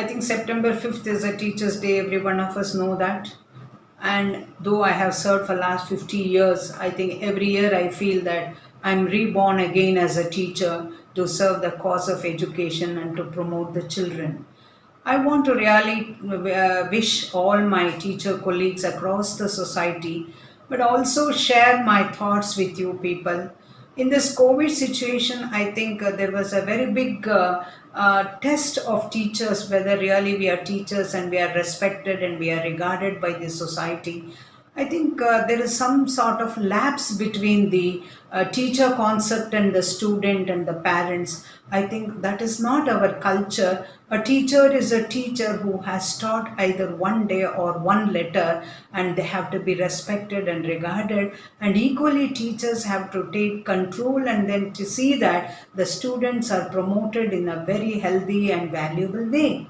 think September 5th is a Teachers' Day. Every one of us know that. And though I have served for last 50 years, I think every year I feel that I'm reborn again as a teacher to serve the cause of education and to promote the children. I want to really wish all my teacher colleagues across the society, but also share my thoughts with you people. In this COVID situation, I think there was a very big test of teachers, whether really we are teachers and we are respected and we are regarded by the society. I think there is some sort of lapse between the teacher concept and the student and the parents. I think that is not our culture. A teacher is a teacher who has taught either one day or one letter, and they have to be respected and regarded. And equally, teachers have to take control and then to see that the students are promoted in a very healthy and valuable way.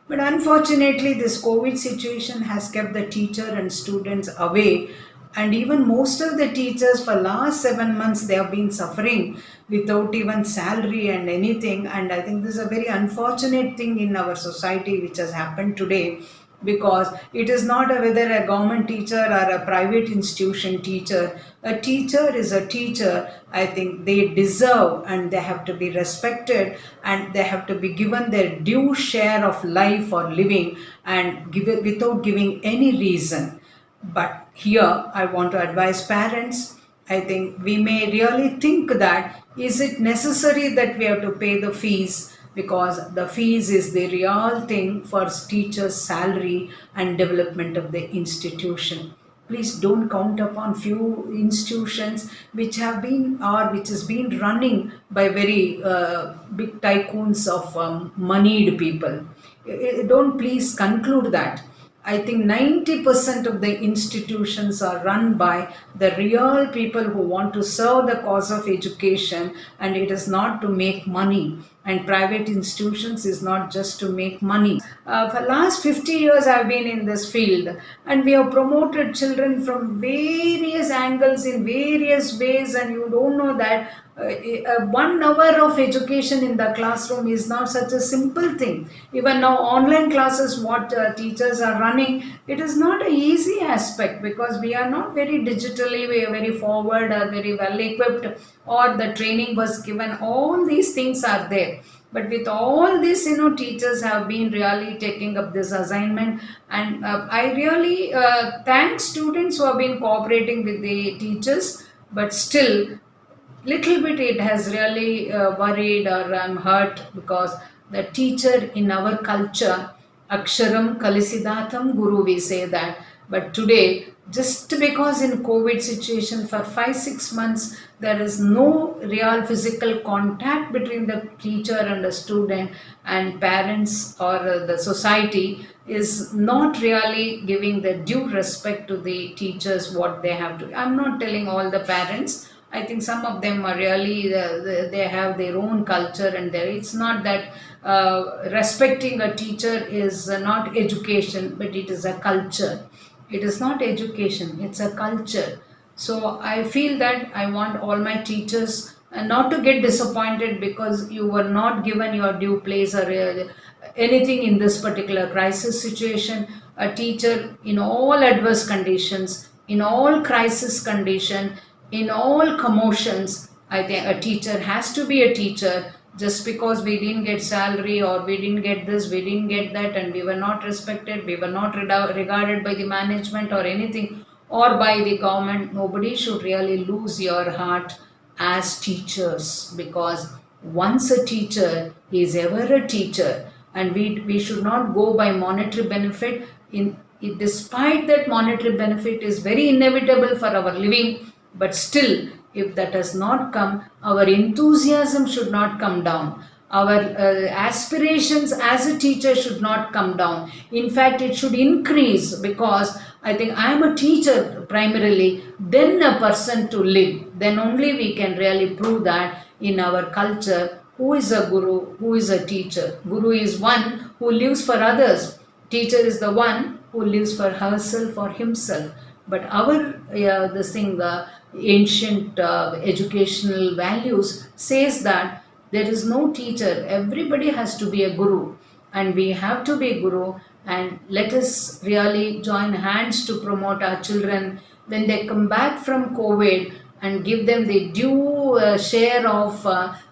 But unfortunately, this COVID situation has kept the teacher and students away. And even most of the teachers for last 7 months, they have been suffering without even salary and anything. And I think this is a very unfortunate thing in our society which has happened today, because it is not whether a government teacher or a private institution teacher. A teacher is a teacher. I think they deserve and they have to be respected and they have to be given their due share of life or living and give it without giving any reason. But here I want to advise parents. I think we may really think that is it necessary that we have to pay the fees, because the fees is the real thing for teachers' salary and development of the institution. Please don't count upon few institutions which have been or which has been running by very big tycoons of moneyed people. Don't please conclude that. I think 90% of the institutions are run by the real people who want to serve the cause of education, and it is not to make money. And private institutions is not just to make money. For last 50 years I've been in this field, and we have promoted children from various angles in various ways, and you don't know that 1 hour of education in the classroom is not such a simple thing. Even now online classes what teachers are running, it is not an easy aspect, because we are not very digitally we are very forward or very well equipped, or the training was given. All these things are there, but with all this, teachers have been really taking up this assignment. And I really thank students who have been cooperating with the teachers, but still little bit it has really worried or I'm hurt, because the teacher in our culture, aksharam kalisidatham guru, we say that. But today, just because in COVID situation for 5-6 months there is no real physical contact between the teacher and the student, and parents or the society is not really giving the due respect to the teachers what they have to. I'm not telling all the parents. I think some of them are really, they have their own culture, and it's not that respecting a teacher is not education, but it is a culture. It is not education, it's a culture. So I feel that I want all my teachers not to get disappointed because you were not given your due place or anything in this particular crisis situation. A teacher in all adverse conditions, in all crisis condition, in all commotions, I think a teacher has to be a teacher. Just because we didn't get salary or we didn't get this, we didn't get that, and we were not respected, we were not regarded by the management or anything, or by the government, nobody should really lose your heart as teachers, because once a teacher is ever a teacher. And we should not go by monetary benefit. Despite that monetary benefit is very inevitable for our living, but still, if that has not come, our enthusiasm should not come down. Our aspirations as a teacher should not come down. In fact, it should increase, because I think I am a teacher primarily, then a person to live. Then only we can really prove that in our culture, who is a guru, who is a teacher. Guru is one who lives for others. Teacher is the one who lives for herself or himself. But our ancient educational values says that there is no teacher. Everybody has to be a guru. and we have to be guru, and let us really join hands to promote our children when they come back from COVID, and give them the due share of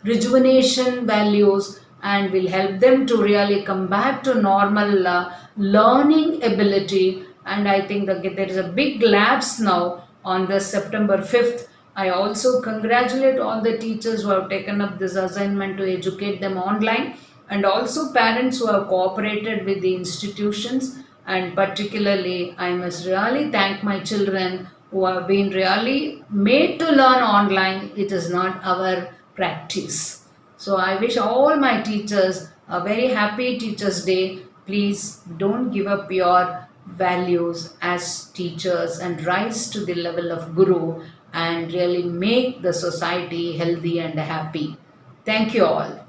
rejuvenation values, and will help them to really come back to normal learning ability. And I think that there is a big lapse now on the September 5th. I also congratulate all the teachers who have taken up this assignment to educate them online, and also parents who have cooperated with the institutions. And particularly, I must really thank my children who have been really made to learn online. It is not our practice. So I wish all my teachers a very happy Teachers' Day. Please don't give up your values as teachers and rise to the level of guru, and really make the society healthy and happy. Thank you all.